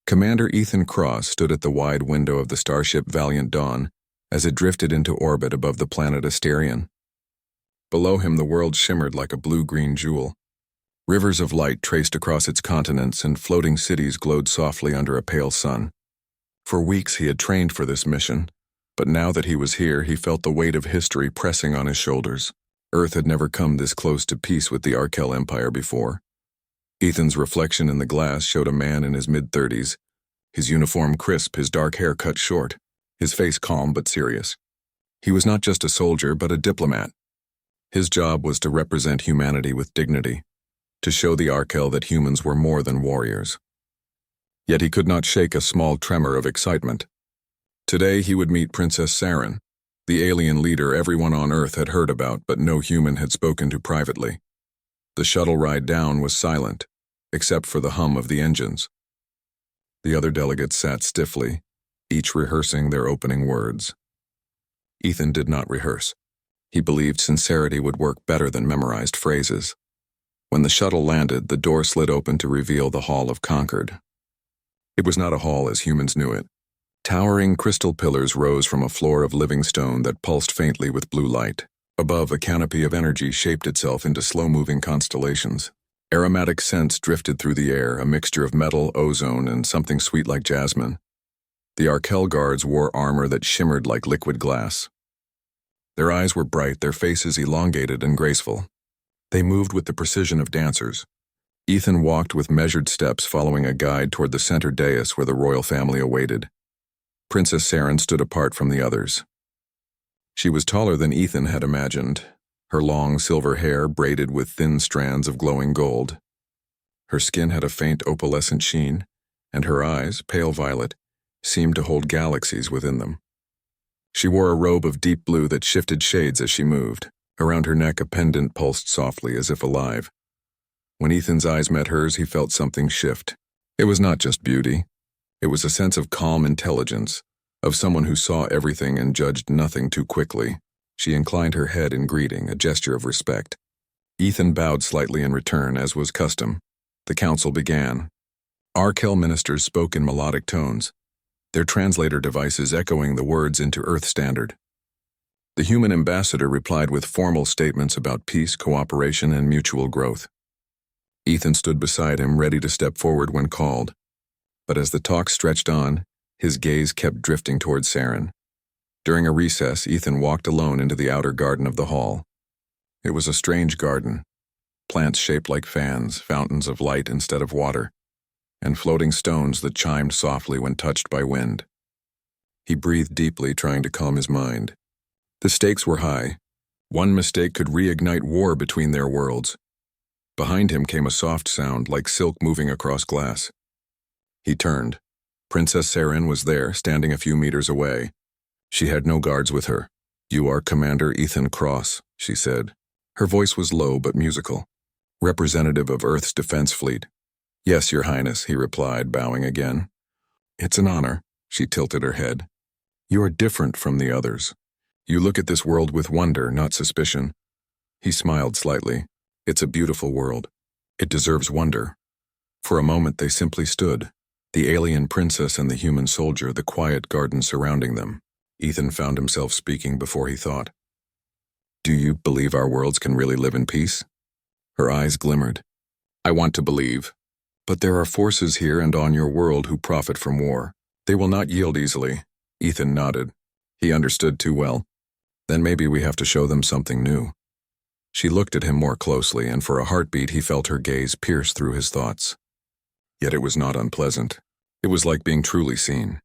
Commander Ethan Cross stood at the wide window of the starship Valiant Dawn as it drifted into orbit above the planet Asterion. Below him, the world shimmered like a blue-green jewel. Rivers of light traced across its continents, and floating cities glowed softly under a pale sun. For weeks he had trained for this mission, but now that he was here, he felt the weight of history pressing on his shoulders. Earth had never come this close to peace with the Arkel Empire before. Ethan's reflection in the glass showed a man in his mid-30s, his uniform crisp, his dark hair cut short, his face calm but serious. He was not just a soldier, but a diplomat. His job was to represent humanity with dignity, to show the Arkel that humans were more than warriors. Yet he could not shake a small tremor of excitement. Today he would meet Princess Saren, the alien leader everyone on Earth had heard about but no human had spoken to privately. The shuttle ride down was silent, except for the hum of the engines. The other delegates sat stiffly, each rehearsing their opening words. Ethan did not rehearse. He believed sincerity would work better than memorized phrases. When the shuttle landed, the door slid open to reveal the Hall of Concord. It was not a hall as humans knew it. Towering crystal pillars rose from a floor of living stone that pulsed faintly with blue light. Above, a canopy of energy shaped itself into slow-moving constellations. Aromatic scents drifted through the air, a mixture of metal, ozone, and something sweet like jasmine. The Arkel guards wore armor that shimmered like liquid glass. Their eyes were bright, their faces elongated and graceful. They moved with the precision of dancers. Ethan walked with measured steps, following a guide toward the center dais where the royal family awaited. Princess Saren stood apart from the others. She was taller than Ethan had imagined, her long silver hair braided with thin strands of glowing gold. Her skin had a faint opalescent sheen, and her eyes, pale violet, seemed to hold galaxies within them. She wore a robe of deep blue that shifted shades as she moved. Around her neck, a pendant pulsed softly, as if alive. When Ethan's eyes met hers, he felt something shift. It was not just beauty. It was a sense of calm intelligence, of someone who saw everything and judged nothing too quickly. She inclined her head in greeting, a gesture of respect. Ethan bowed slightly in return, as was custom. The council began. Arkel ministers spoke in melodic tones, their translator devices echoing the words into Earth Standard. The human ambassador replied with formal statements about peace, cooperation, and mutual growth. Ethan stood beside him, ready to step forward when called. But as the talk stretched on, his gaze kept drifting towards Saren. During a recess, Ethan walked alone into the outer garden of the hall. It was a strange garden. Plants shaped like fans, fountains of light instead of water, and floating stones that chimed softly when touched by wind. He breathed deeply, trying to calm his mind. The stakes were high. One mistake could reignite war between their worlds. Behind him came a soft sound, like silk moving across glass. He turned. Princess Saren was there, standing a few meters away. She had no guards with her. "You are Commander Ethan Cross," she said. Her voice was low but musical. "Representative of Earth's defense fleet." "Yes, Your Highness," he replied, bowing again. "It's an honor." She tilted her head. "You are different from the others. You look at this world with wonder, not suspicion." He smiled slightly. "It's a beautiful world. It deserves wonder." For a moment they simply stood, the alien princess and the human soldier, the quiet garden surrounding them. Ethan found himself speaking before he thought. "Do you believe our worlds can really live in peace?" Her eyes glimmered. "I want to believe. But there are forces here and on your world who profit from war. They will not yield easily." Ethan nodded. He understood too well. "Then maybe we have to show them something new." She looked at him more closely, and for a heartbeat he felt her gaze pierce through his thoughts. Yet it was not unpleasant. It was like being truly seen.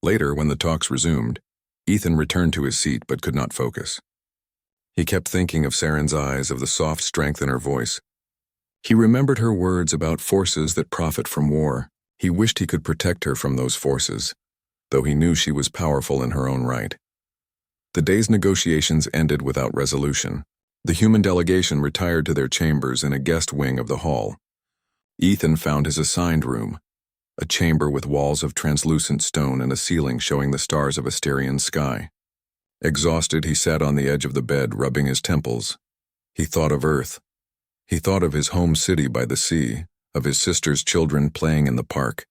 Later, when the talks resumed, Ethan returned to his seat but could not focus. He kept thinking of Saren's eyes, of the soft strength in her voice. He remembered her words about forces that profit from war. He wished he could protect her from those forces, though he knew she was powerful in her own right. The day's negotiations ended without resolution. The human delegation retired to their chambers in a guest wing of the hall. Ethan found his assigned room, a chamber with walls of translucent stone and a ceiling showing the stars of Asterion sky. Exhausted, he sat on the edge of the bed, rubbing his temples. He thought of Earth. He thought of his home city by the sea, of his sister's children playing in the park.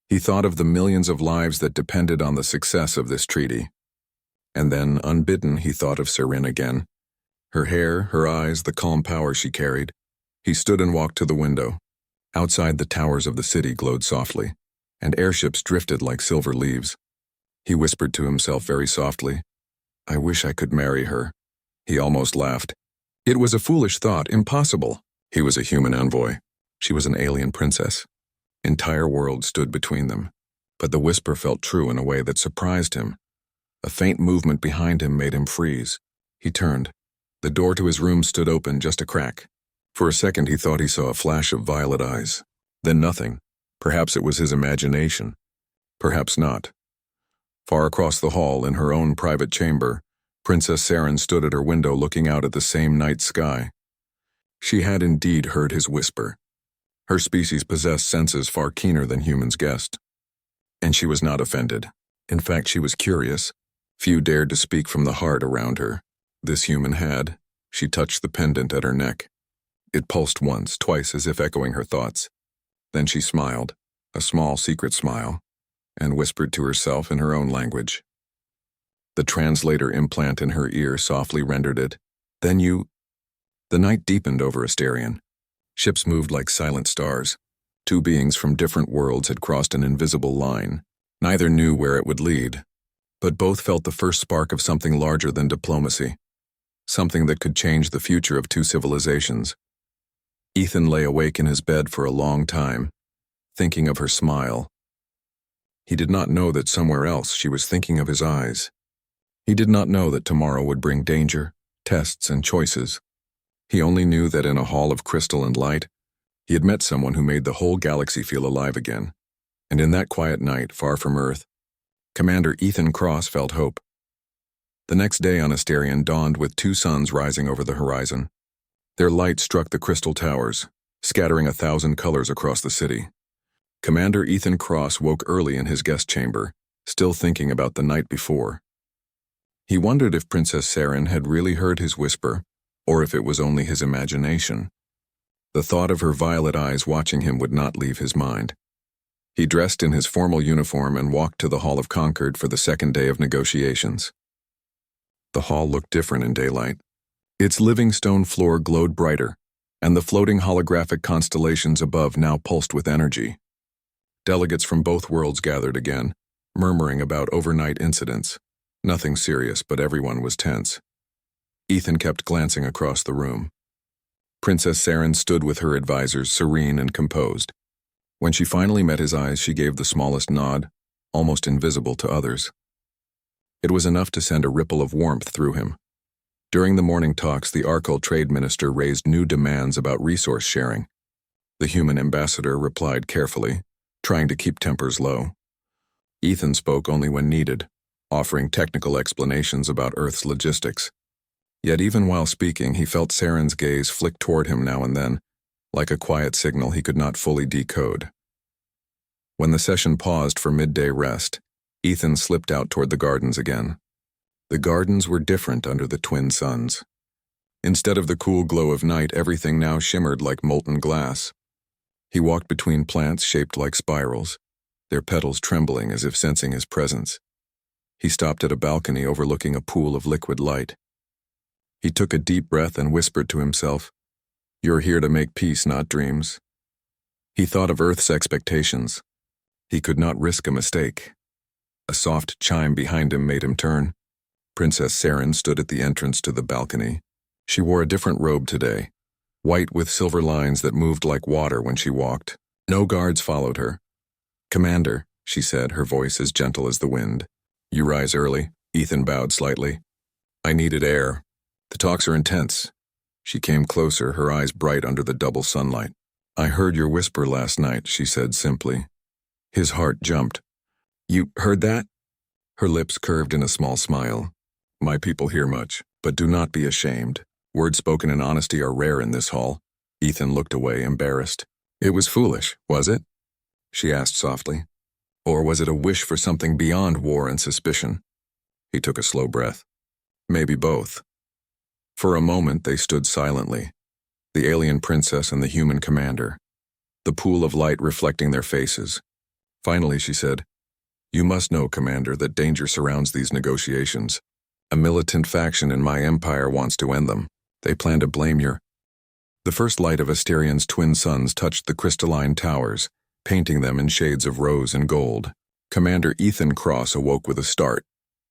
He thought of the millions of lives that depended on the success of this treaty. And then, unbidden, he thought of Seren again. Her hair, her eyes, the calm power she carried. He stood and walked to the window. Outside, the towers of the city glowed softly, and airships drifted like silver leaves. He whispered to himself very softly, "I wish I could marry her." He almost laughed. It was a foolish thought, impossible. He was a human envoy. She was an alien princess. Entire worlds stood between them. But the whisper felt true in a way that surprised him. A faint movement behind him made him freeze. He turned. The door to his room stood open, just a crack. For a second he thought he saw a flash of violet eyes. Then nothing. Perhaps it was his imagination. Perhaps not. Far across the hall, in her own private chamber, Princess Seren stood at her window looking out at the same night sky. She had indeed heard his whisper. Her species possessed senses far keener than humans guessed. And she was not offended. In fact, she was curious. Few dared to speak from the heart around her. This human had. She touched the pendant at her neck. It pulsed once, twice, as if echoing her thoughts. Then she smiled, a small secret smile, and whispered to herself in her own language. The translator implant in her ear softly rendered it. Then you... The night deepened over Asterion. Ships moved like silent stars. Two beings from different worlds had crossed an invisible line. Neither knew where it would lead, but both felt the first spark of something larger than diplomacy. Something that could change the future of two civilizations. Ethan lay awake in his bed for a long time, thinking of her smile. He did not know that somewhere else she was thinking of his eyes. He did not know that tomorrow would bring danger, tests, and choices. He only knew that in a hall of crystal and light, he had met someone who made the whole galaxy feel alive again. And in that quiet night, far from Earth, Commander Ethan Cross felt hope. The next day on Asterion dawned with two suns rising over the horizon. Their light struck the crystal towers, scattering 1,000 colors across the city. Commander Ethan Cross woke early in his guest chamber, still thinking about the night before. He wondered if Princess Seren had really heard his whisper, or if it was only his imagination. The thought of her violet eyes watching him would not leave his mind. He dressed in his formal uniform and walked to the Hall of Concord for the second day of negotiations. The hall looked different in daylight. Its living stone floor glowed brighter, and the floating holographic constellations above now pulsed with energy. Delegates from both worlds gathered again, murmuring about overnight incidents. Nothing serious, but everyone was tense. Ethan kept glancing across the room. Princess Seren stood with her advisors, serene and composed. When she finally met his eyes, she gave the smallest nod, almost invisible to others. It was enough to send a ripple of warmth through him. During the morning talks, the Arkle Trade Minister raised new demands about resource sharing. The human ambassador replied carefully, trying to keep tempers low. Ethan spoke only when needed, offering technical explanations about Earth's logistics. Yet even while speaking, he felt Seren's gaze flick toward him now and then, like a quiet signal he could not fully decode. When the session paused for midday rest, Ethan slipped out toward the gardens again. The gardens were different under the twin suns. Instead of the cool glow of night, everything now shimmered like molten glass. He walked between plants shaped like spirals, their petals trembling as if sensing his presence. He stopped at a balcony overlooking a pool of liquid light. He took a deep breath and whispered to himself, "You're here to make peace, not dreams." He thought of Earth's expectations. He could not risk a mistake. A soft chime behind him made him turn. Princess Seren stood at the entrance to the balcony. She wore a different robe today, white with silver lines that moved like water when she walked. No guards followed her. "Commander," she said, her voice as gentle as the wind. "You rise early?" Ethan bowed slightly. "I needed air. The talks are intense." She came closer, her eyes bright under the double sunlight. "I heard your whisper last night," she said simply. His heart jumped. "You heard that?" Her lips curved in a small smile. "My people hear much, but do not be ashamed. Words spoken in honesty are rare in this hall." Ethan looked away, embarrassed. "It was foolish, was it?" she asked softly. "Or was it a wish for something beyond war and suspicion?" He took a slow breath. "Maybe both." For a moment they stood silently, the alien princess and the human commander, the pool of light reflecting their faces. Finally, she said, "You must know, Commander, that danger surrounds these negotiations. A militant faction in my empire wants to end them. They plan to blame your—" The first light of Asterian's twin suns touched the crystalline towers, painting them in shades of rose and gold. Commander Ethan Cross awoke with a start,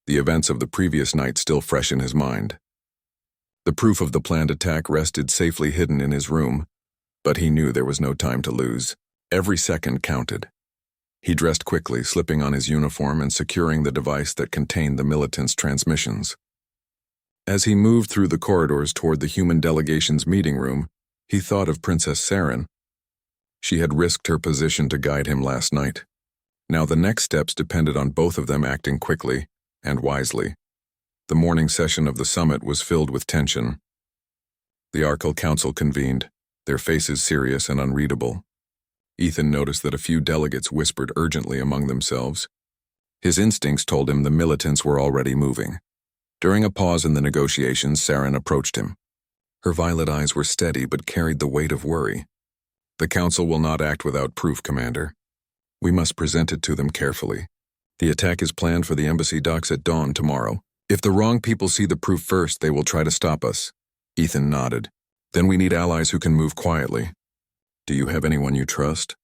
the events of the previous night still fresh in his mind. The proof of the planned attack rested safely hidden in his room, but he knew there was no time to lose. Every second counted. He dressed quickly, slipping on his uniform and securing the device that contained the militant's transmissions. As he moved through the corridors toward the human delegation's meeting room, he thought of Princess Saren. She had risked her position to guide him last night. Now the next steps depended on both of them acting quickly and wisely. The morning session of the summit was filled with tension. The Archal Council convened, their faces serious and unreadable. Ethan noticed that a few delegates whispered urgently among themselves. His instincts told him the militants were already moving. During a pause in the negotiations, Saren approached him. Her violet eyes were steady but carried the weight of worry. "The Council will not act without proof, Commander. We must present it to them carefully. The attack is planned for the embassy docks at dawn tomorrow. If the wrong people see the proof first, they will try to stop us." Ethan nodded. "Then we need allies who can move quietly. Do you have anyone you trust?"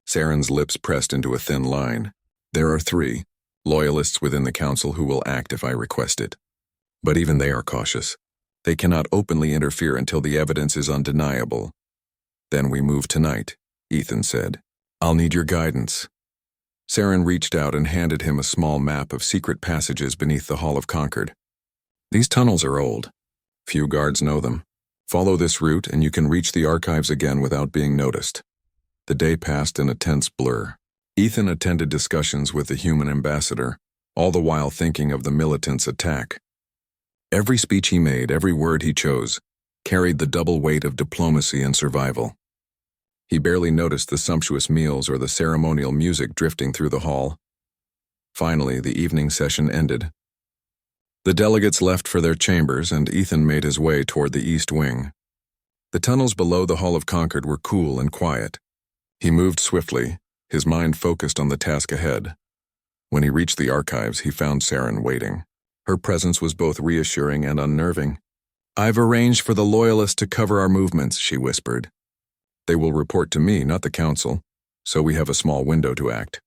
Saren's lips pressed into a thin line. "There are 3 loyalists within the Council who will act if I request it. But even they are cautious. They cannot openly interfere until the evidence is undeniable." "Then we move tonight," Ethan said. "I'll need your guidance." Saren reached out and handed him a small map of secret passages beneath the Hall of Concord. "These tunnels are old. Few guards know them. Follow this route and you can reach the archives again without being noticed." The day passed in a tense blur. Ethan attended discussions with the human ambassador, all the while thinking of the militants' attack. Every speech he made, every word he chose, carried the double weight of diplomacy and survival. He barely noticed the sumptuous meals or the ceremonial music drifting through the hall. Finally, the evening session ended. The delegates left for their chambers, and Ethan made his way toward the east wing. The tunnels below the Hall of Concord were cool and quiet. He moved swiftly, his mind focused on the task ahead. When he reached the archives, he found Saren waiting. Her presence was both reassuring and unnerving. "I've arranged for the Loyalists to cover our movements," she whispered. "They will report to me, not the Council, so we have a small window to act."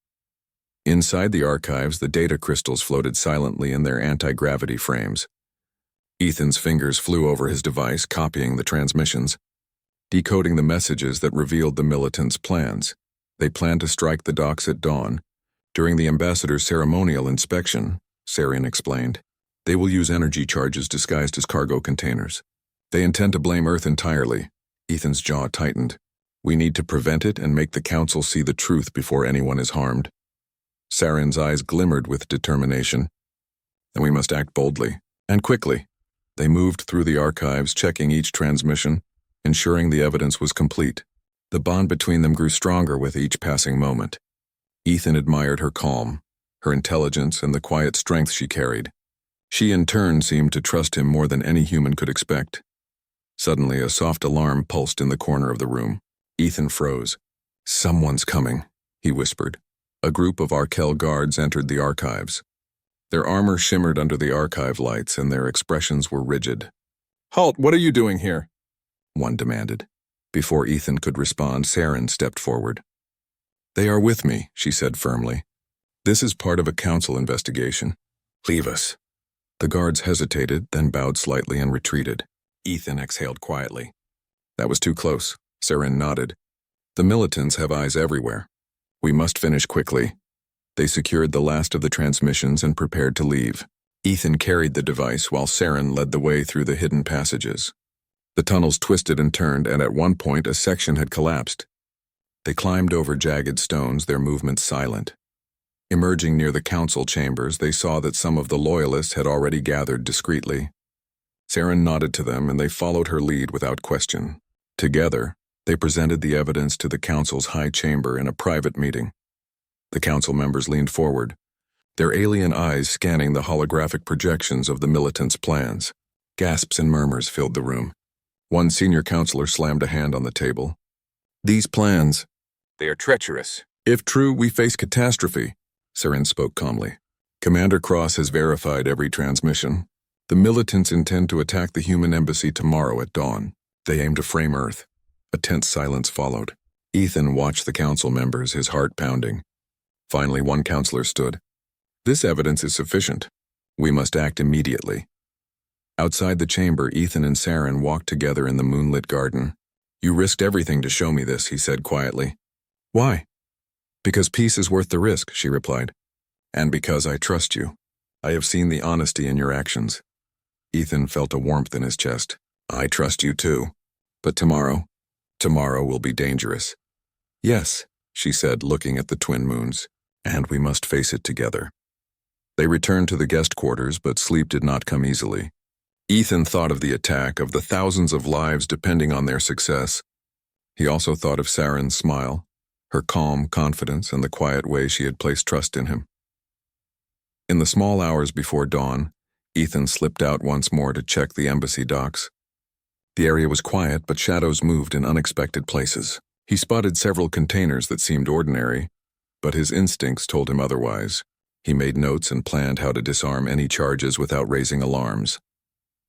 Inside the archives, the data crystals floated silently in their anti-gravity frames. Ethan's fingers flew over his device, copying the transmissions, decoding the messages that revealed the militants' plans. They planned to strike the docks at dawn. During the ambassador's ceremonial inspection, Saren explained, they will use energy charges disguised as cargo containers. They intend to blame Earth entirely. Ethan's jaw tightened. "We need to prevent it and make the Council see the truth before anyone is harmed." Saren's eyes glimmered with determination. "And we must act boldly, and quickly." They moved through the archives, checking each transmission, ensuring the evidence was complete. The bond between them grew stronger with each passing moment. Ethan admired her calm, her intelligence, and the quiet strength she carried. She in turn seemed to trust him more than any human could expect. Suddenly, a soft alarm pulsed in the corner of the room. Ethan froze. "Someone's coming," he whispered. A group of Arkel guards entered the archives. Their armor shimmered under the archive lights, and their expressions were rigid. "Halt! What are you doing here?" one demanded. Before Ethan could respond, Saren stepped forward. "They are with me," she said firmly. "This is part of a Council investigation. Leave us." The guards hesitated, then bowed slightly and retreated. Ethan exhaled quietly. "That was too close." Saren nodded. "The militants have eyes everywhere. We must finish quickly." They secured the last of the transmissions and prepared to leave. Ethan carried the device while Saren led the way through the hidden passages. The tunnels twisted and turned, and at one point a section had collapsed. They climbed over jagged stones, their movements silent. Emerging near the Council chambers, they saw that some of the Loyalists had already gathered discreetly. Saren nodded to them, and they followed her lead without question. Together, they presented the evidence to the Council's high chamber in a private meeting. The Council members leaned forward, their alien eyes scanning the holographic projections of the militants' plans. Gasps and murmurs filled the room. One senior counselor slammed a hand on the table. "These plans, they are treacherous," If true, we face catastrophe, Saren spoke calmly. Commander Cross has verified every transmission. The militants intend to attack the human embassy tomorrow at dawn. They aim to frame Earth. A tense silence followed. Ethan watched the council members, his heart pounding. Finally, one counselor stood. This evidence is sufficient. We must act immediately. Outside the chamber, Ethan and Saren walked together in the moonlit garden. You risked everything to show me this, he said quietly. Why? Because peace is worth the risk, she replied. And because I trust you. I have seen the honesty in your actions. Ethan felt a warmth in his chest. I trust you too. But tomorrow will be dangerous. Yes, she said, looking at the twin moons. And we must face it together. They returned to the guest quarters, but sleep did not come easily. Ethan thought of the attack, of the thousands of lives depending on their success. He also thought of Saren's smile, her calm confidence, and the quiet way she had placed trust in him. In the small hours before dawn, Ethan slipped out once more to check the embassy docks. The area was quiet, but shadows moved in unexpected places. He spotted several containers that seemed ordinary, but his instincts told him otherwise. He made notes and planned how to disarm any charges without raising alarms.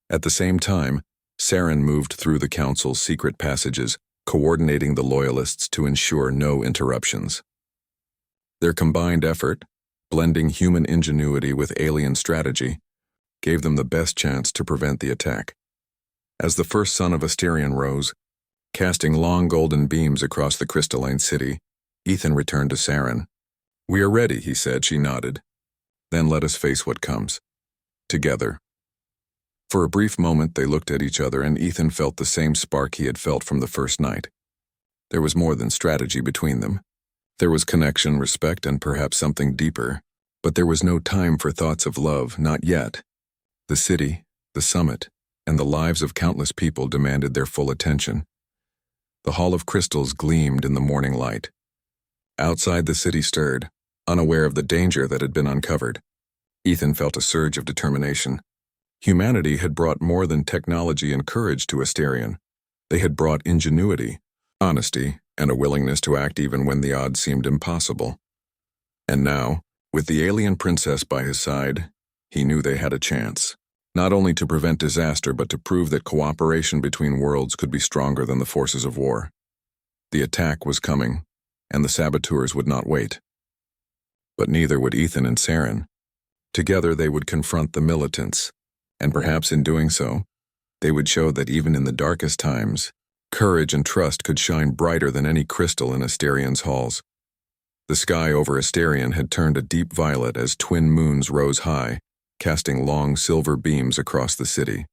At the same time, Saren moved through the council's secret passages, coordinating the loyalists to ensure no interruptions. Their combined effort, blending human ingenuity with alien strategy, gave them the best chance to prevent the attack. As the first sun of Asterion rose, casting long golden beams across the crystalline city, Ethan returned to Saren. We are ready, he said. She nodded. Then let us face what comes. Together. For a brief moment they looked at each other, and Ethan felt the same spark he had felt from the first night. There was more than strategy between them. There was connection, respect, and perhaps something deeper. But there was no time for thoughts of love, not yet. The city, the summit, and the lives of countless people demanded their full attention. The Hall of Crystals gleamed in the morning light. Outside, the city stirred, unaware of the danger that had been uncovered. Ethan felt a surge of determination. Humanity had brought more than technology and courage to Asterion. They had brought ingenuity, honesty, and a willingness to act even when the odds seemed impossible. And now, with the alien princess by his side, he knew they had a chance, not only to prevent disaster but to prove that cooperation between worlds could be stronger than the forces of war. The attack was coming, and the saboteurs would not wait. But neither would Ethan and Saren. Together they would confront the militants, and perhaps in doing so, they would show that even in the darkest times, courage and trust could shine brighter than any crystal in Asterion's halls. The sky over Asterion had turned a deep violet as twin moons rose high, casting long silver beams across the city.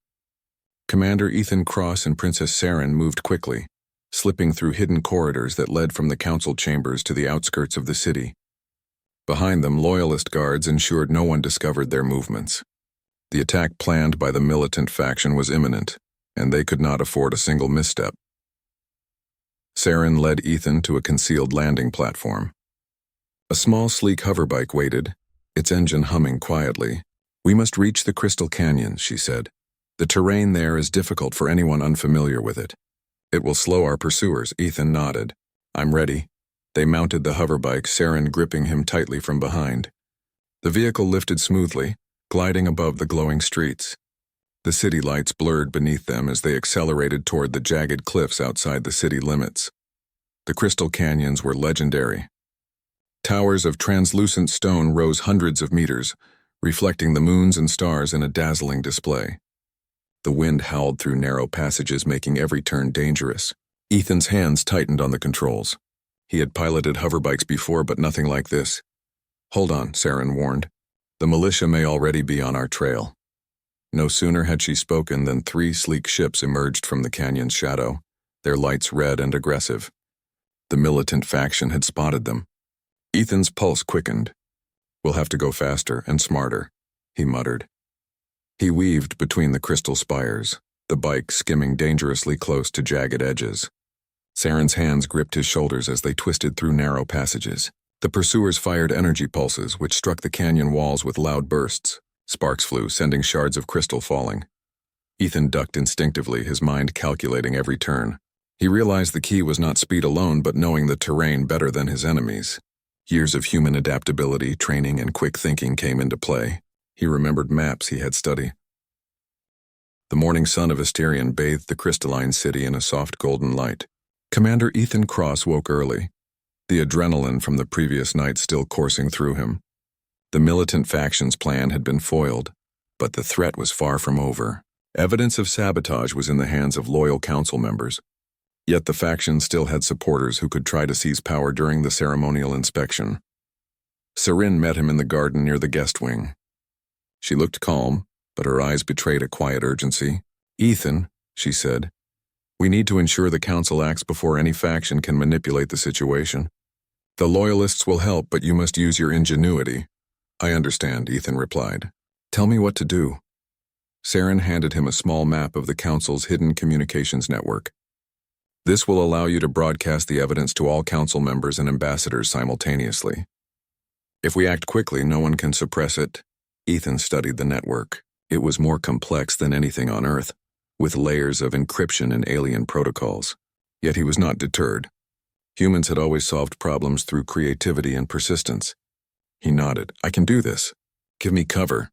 Commander Ethan Cross and Princess Saren moved quickly, slipping through hidden corridors that led from the council chambers to the outskirts of the city. Behind them, loyalist guards ensured no one discovered their movements. The attack planned by the militant faction was imminent, and they could not afford a single misstep. Saren led Ethan to a concealed landing platform. A small, sleek hoverbike waited, its engine humming quietly. We must reach the Crystal Canyon, she said. The terrain there is difficult for anyone unfamiliar with it. It will slow our pursuers. Ethan nodded. I'm ready. They mounted the hoverbike, Saren gripping him tightly from behind. The vehicle lifted smoothly, gliding above the glowing streets. The city lights blurred beneath them as they accelerated toward the jagged cliffs outside the city limits. The Crystal Canyons were legendary. Towers of translucent stone rose hundreds of meters, reflecting the moons and stars in a dazzling display. The wind howled through narrow passages, making every turn dangerous. Ethan's hands tightened on the controls. He had piloted hoverbikes before, but nothing like this. Hold on, Saren warned. The militia may already be on our trail. No sooner had she spoken than 3 sleek ships emerged from the canyon's shadow, their lights red and aggressive. The militant faction had spotted them. Ethan's pulse quickened. We'll have to go faster and smarter, he muttered. He weaved between the crystal spires, the bike skimming dangerously close to jagged edges. Saren's hands gripped his shoulders as they twisted through narrow passages. The pursuers fired energy pulses, which struck the canyon walls with loud bursts. Sparks flew, sending shards of crystal falling. Ethan ducked instinctively, his mind calculating every turn. He realized the key was not speed alone, but knowing the terrain better than his enemies. Years of human adaptability, training, and quick thinking came into play. He remembered maps he had studied. The morning sun of Asterion bathed the crystalline city in a soft golden light. Commander Ethan Cross woke early, the adrenaline from the previous night still coursing through him. The militant faction's plan had been foiled, but the threat was far from over. Evidence of sabotage was in the hands of loyal council members. Yet the faction still had supporters who could try to seize power during the ceremonial inspection. Sarin met him in the garden near the guest wing. She looked calm, but her eyes betrayed a quiet urgency. "Ethan," she said, "we need to ensure the council acts before any faction can manipulate the situation. The loyalists will help, but you must use your ingenuity." "I understand," Ethan replied. "Tell me what to do." Sarin handed him a small map of the council's hidden communications network. "This will allow you to broadcast the evidence to all council members and ambassadors simultaneously. If we act quickly, no one can suppress it." Ethan studied the network. It was more complex than anything on Earth, with layers of encryption and alien protocols. Yet he was not deterred. Humans had always solved problems through creativity and persistence. He nodded. "I can do this. Give me cover."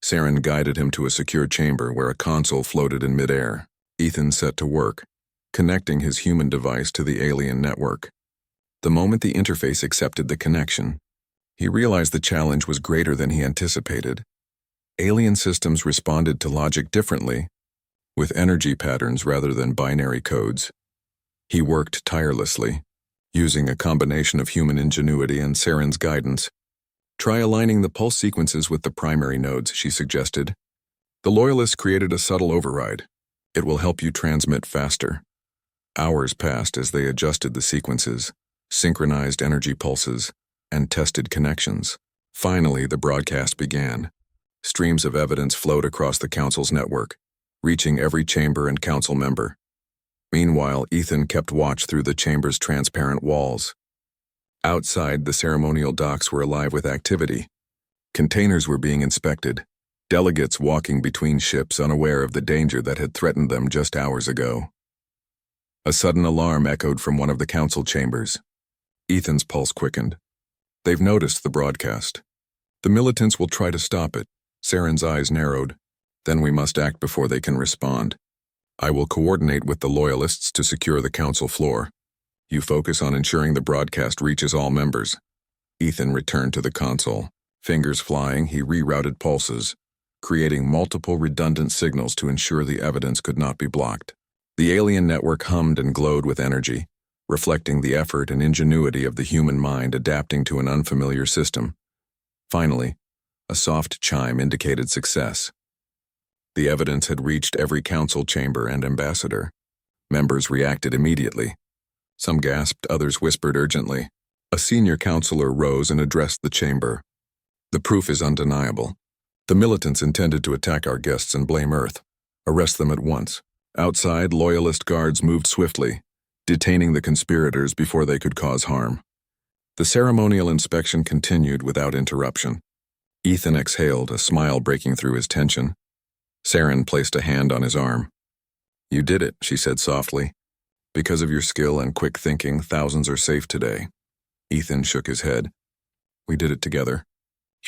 Sarin guided him to a secure chamber where a console floated in midair. Ethan set to work, connecting his human device to the alien network. The moment the interface accepted the connection, he realized the challenge was greater than he anticipated. Alien systems responded to logic differently, with energy patterns rather than binary codes. He worked tirelessly, using a combination of human ingenuity and Sarin's guidance. "Try aligning the pulse sequences with the primary nodes," she suggested. The loyalists created a subtle override. "It will help you transmit faster." Hours passed as they adjusted the sequences, synchronized energy pulses, and tested connections. Finally, the broadcast began. Streams of evidence flowed across the council's network, reaching every chamber and council member. Meanwhile, Ethan kept watch through the chamber's transparent walls. Outside, the ceremonial docks were alive with activity. Containers were being inspected, delegates walking between ships unaware of the danger that had threatened them just hours ago. A sudden alarm echoed from one of the council chambers. Ethan's pulse quickened. "They've noticed the broadcast. The militants will try to stop it." Sarin's eyes narrowed. "Then we must act before they can respond. I will coordinate with the loyalists to secure the council floor. You focus on ensuring the broadcast reaches all members." Ethan returned to the console. Fingers flying, he rerouted pulses, creating multiple redundant signals to ensure the evidence could not be blocked. The alien network hummed and glowed with energy, reflecting the effort and ingenuity of the human mind adapting to an unfamiliar system. Finally, a soft chime indicated success. The evidence had reached every council chamber and ambassador. Members reacted immediately. Some gasped, others whispered urgently. A senior counselor rose and addressed the chamber. "The proof is undeniable. The militants intended to attack our guests and blame Earth. Arrest them at once." Outside, loyalist guards moved swiftly, detaining the conspirators before they could cause harm. The ceremonial inspection continued without interruption. Ethan exhaled, a smile breaking through his tension. Sarin placed a hand on his arm. "You did it," she said softly. "Because of your skill and quick thinking, thousands are safe today." Ethan shook his head. "We did it together.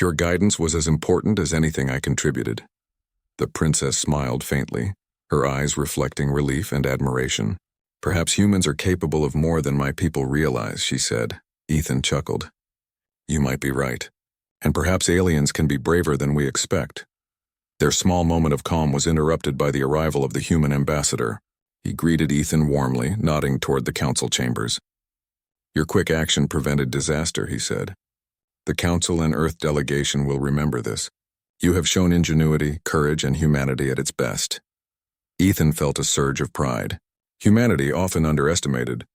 Your guidance was as important as anything I contributed." The princess smiled faintly, her eyes reflecting relief and admiration. "Perhaps humans are capable of more than my people realize," she said. Ethan chuckled. "You might be right. And perhaps aliens can be braver than we expect." Their small moment of calm was interrupted by the arrival of the human ambassador. He greeted Ethan warmly, nodding toward the council chambers. "Your quick action prevented disaster," he said. "The council and Earth delegation will remember this. You have shown ingenuity, courage, and humanity at its best." Ethan felt a surge of pride. Humanity, often underestimated,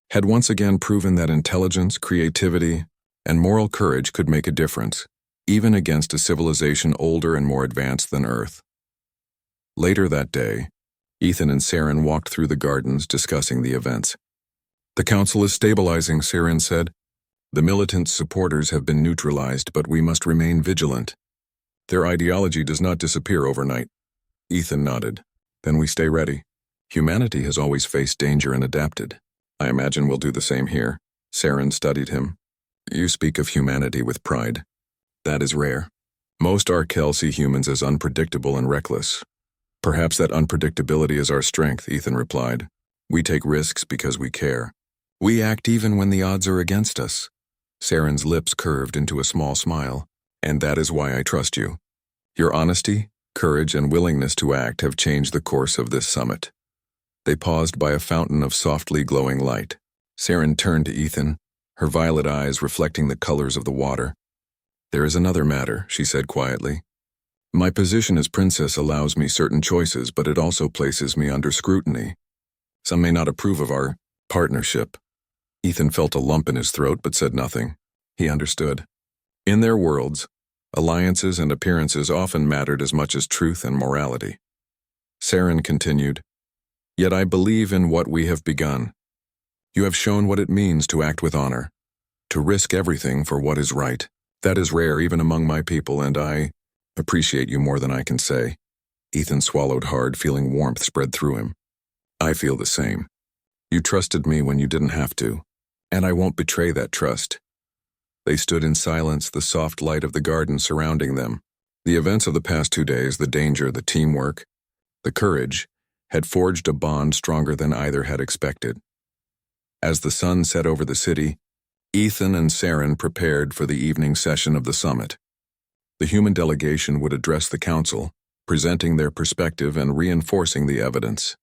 had once again proven that intelligence, creativity, and moral courage could make a difference, even against a civilization older and more advanced than Earth. Later that day, Ethan and Sarin walked through the gardens discussing the events. "The council is stabilizing," Sarin said. "The militant supporters have been neutralized, but we must remain vigilant. Their ideology does not disappear overnight." Ethan nodded. "Then we stay ready. Humanity has always faced danger and adapted. I imagine we'll do the same here." Sarin studied him. You speak of humanity with pride. That is rare. Most Arkel see humans as unpredictable and reckless. Perhaps that unpredictability is our strength, Ethan replied. We take risks because we care. We act even when the odds are against us. Saren's lips curved into a small smile. And that is why I trust you. Your honesty, courage, and willingness to act have changed the course of this summit. They paused by a fountain of softly glowing light. Saren turned to Ethan, her violet eyes reflecting the colors of the water. There is another matter, she said quietly. My position as princess allows me certain choices, but it also places me under scrutiny. Some may not approve of our partnership. Ethan felt a lump in his throat but said nothing. He understood. In their worlds, alliances and appearances often mattered as much as truth and morality. Saren continued, Yet I believe in what we have begun. You have shown what it means to act with honor, to risk everything for what is right. That is rare even among my people, and I appreciate you more than I can say. Ethan swallowed hard, feeling warmth spread through him. I feel the same. You trusted me when you didn't have to, and I won't betray that trust. They stood in silence, the soft light of the garden surrounding them. The events of the past 2 days, the danger, the teamwork, the courage, had forged a bond stronger than either had expected. As the sun set over the city, Ethan and Saren prepared for the evening session of the summit. The human delegation would address the council, presenting their perspective and reinforcing the evidence.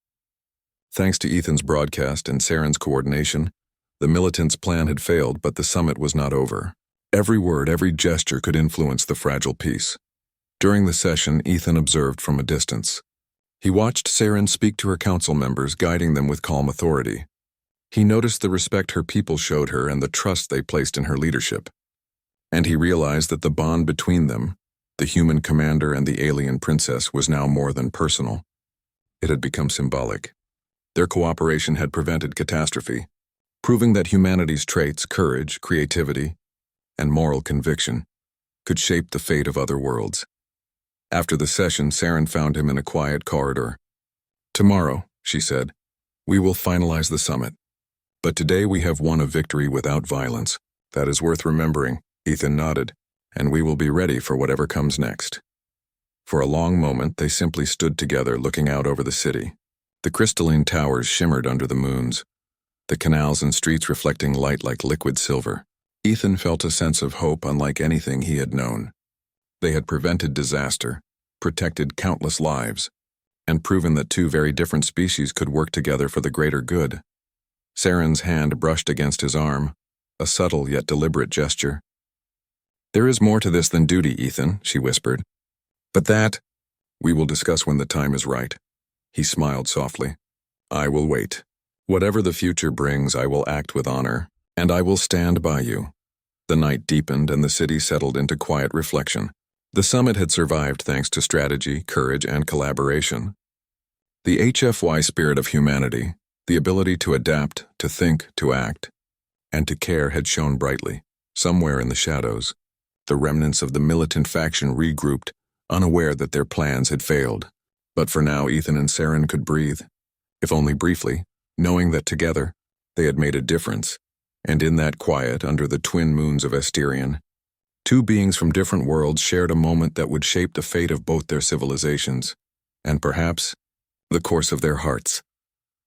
Thanks to Ethan's broadcast and Saren's coordination, the militants' plan had failed, but the summit was not over. Every word, every gesture could influence the fragile peace. During the session, Ethan observed from a distance. He watched Saren speak to her council members, guiding them with calm authority. He noticed the respect her people showed her and the trust they placed in her leadership. And he realized that the bond between them, the human commander and the alien princess, was now more than personal. It had become symbolic. Their cooperation had prevented catastrophe, proving that humanity's traits, courage, creativity, and moral conviction could shape the fate of other worlds. After the session, Saren found him in a quiet corridor. Tomorrow, she said, we will finalize the summit. But today we have won a victory without violence. That is worth remembering, Ethan nodded, and we will be ready for whatever comes next. For a long moment, they simply stood together looking out over the city. The crystalline towers shimmered under the moons, the canals and streets reflecting light like liquid silver. Ethan felt a sense of hope unlike anything he had known. They had prevented disaster, protected countless lives, and proven that two very different species could work together for the greater good. Saren's hand brushed against his arm, a subtle yet deliberate gesture. There is more to this than duty, Ethan, she whispered. But that, we will discuss when the time is right. He smiled softly. I will wait. Whatever the future brings, I will act with honor, and I will stand by you. The night deepened and the city settled into quiet reflection. The summit had survived thanks to strategy, courage, and collaboration. The HFY spirit of humanity, the ability to adapt, to think, to act, and to care had shone brightly. Somewhere in the shadows, the remnants of the militant faction regrouped, unaware that their plans had failed. But for now, Ethan and Saren could breathe, if only briefly, knowing that together, they had made a difference. And in that quiet, under the twin moons of Asterion, two beings from different worlds shared a moment that would shape the fate of both their civilizations, and perhaps, the course of their hearts.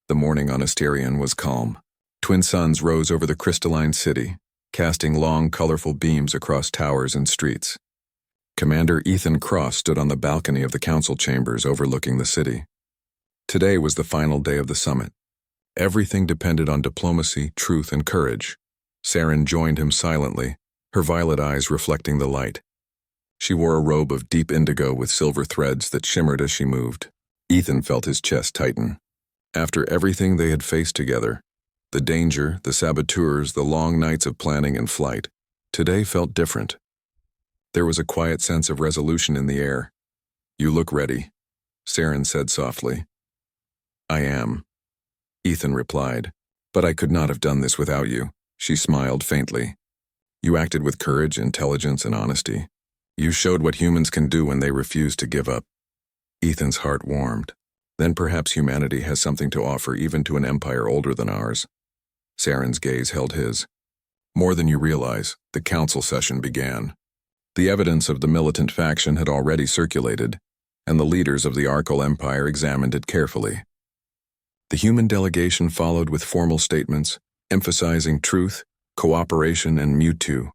The morning on Asterion was calm. Twin suns rose over the crystalline city, casting long, colorful beams across towers and streets. Commander Ethan Cross stood on the balcony of the council chambers overlooking the city. Today was the final day of the summit. Everything depended on diplomacy, truth, and courage. Saren joined him silently, her violet eyes reflecting the light. She wore a robe of deep indigo with silver threads that shimmered as she moved. Ethan felt his chest tighten. After everything they had faced together, the danger, the saboteurs, the long nights of planning and flight, today felt different. There was a quiet sense of resolution in the air. You look ready, Saren said softly. I am, Ethan replied, but I could not have done this without you. She smiled faintly. You acted with courage, intelligence, and honesty. You showed what humans can do when they refuse to give up. Ethan's heart warmed. Then perhaps humanity has something to offer even to an empire older than ours. Saren's gaze held his. More than you realize, the council session began. The evidence of the militant faction had already circulated, and the leaders of the Arkle Empire examined it carefully. The human delegation followed with formal statements, emphasizing truth, cooperation, and mutuo.